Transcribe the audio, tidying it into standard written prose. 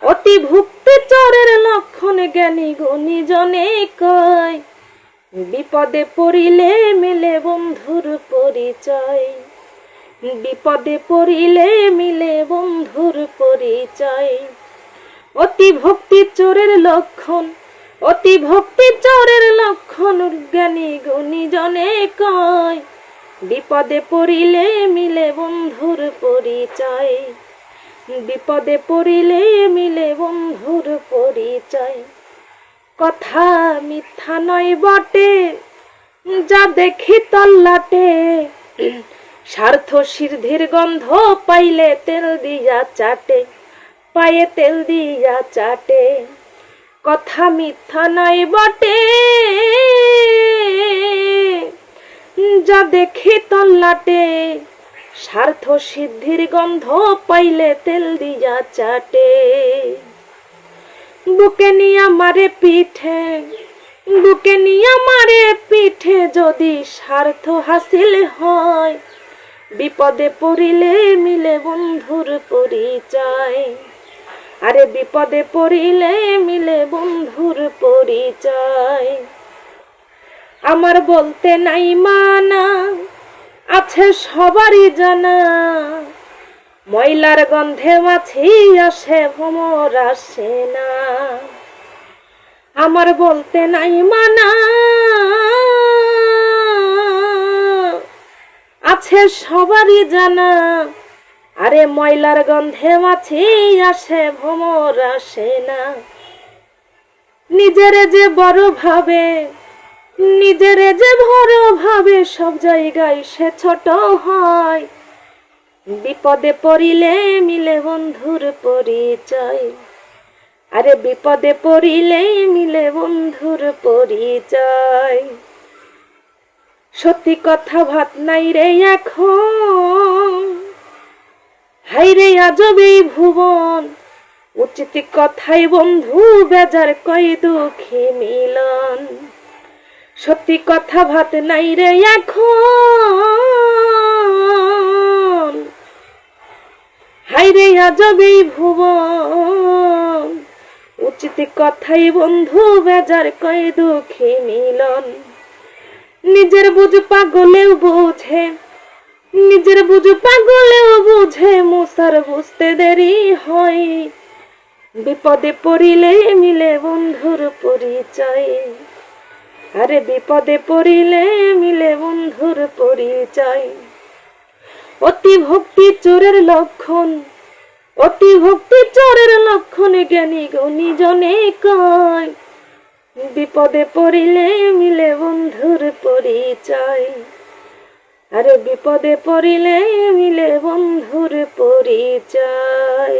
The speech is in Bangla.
অতি ভক্তি চোরের লক্ষণ জ্ঞানী গুণী জনে কয়। বিপদে পড়িলে মিলে বন্ধুর পরিচয়। বিপদে পড়িলে মিলে বন্ধুর পরিচয়। অতি ভক্তি চোরের লক্ষণ, অতি ভক্তি চোরের লক্ষণ জ্ঞানী গুণী জনে কয়। বিপদে পড়িলে মিলে বন্ধুর পরিচয়। বিপদে পড়িলে মিলে বন্ধুর পরিচয়। কথা মিথ্যা নয় বটে, যা দেখি তল্লাটে। স্বার্থ সিদ্ধির গন্ধ পাইলে তেল দিয়া চাটে, পায়ে তেল দিয়া চাটে। কথা মিথ্যা নয় বটে, যা দেখি তল্লাটে। স্বার্থ সিদ্ধির গন্ধ পাইলে তেল দিয়া চাটে। বুকে নিয়া মারে পিঠে, বুকে নিয়া মারে পিঠে যদি স্বার্থ হাসিল হয়। বিপদে পড়িলে মিলে বন্ধুর পরিচয়। আরে বিপদে পড়িলে মিলে বন্ধুর পরিচয়। আমার বলতে নাই মানা, আছে সবারই জানা। ময়লার গন্ধে মাছি আসে, ভ্রমর আসে না। আমার বলতে নাই মানা, আছে সবারই জানা। আরে ময়লার গন্ধে মাছি আসে, ভ্রমর আসে না। নিজের যে বড় ভাবে, নিজের যে বড় ভাবে, সব জায়গায় সে ছোট হয়। বিপদে পড়িলে মিলে বন্ধুর পরিচয়। আরে বিপদে পড়িলে মিলে বন্ধুর পরিচয়। সত্যি কথা ভাত নাই রে এখন, হাইরে আজব এই ভুবন। উচিত কথাই বন্ধু বেজার কই দুঃখী মিলন। সত্যি কথা ভাত নাই রে এখন, হাইরে আজব এই ভুবন। উচিত কথাই বন্ধু বেজার কই দুঃখী মিলন। নিজের বুঝ পাগলেও বুঝে, নিজের বুঝ পাগলেও বুঝে, মুসার বুঝতে দেরি হয়। বিপদে পড়িলে মিলে বন্ধুর পরিচয়। আরে বিপদে পড়িলে মিলে বন্ধুর পরিচয়। অতি ভক্তি চোরের লক্ষণ, অতি ভক্তি চোরের লক্ষণ জ্ঞানী গুণী জনে কয়। বিপদে পড়িলে মিলে বন্ধুর পরিচয়। আরে বিপদে পড়িলে মিলে বন্ধুর পরিচয়।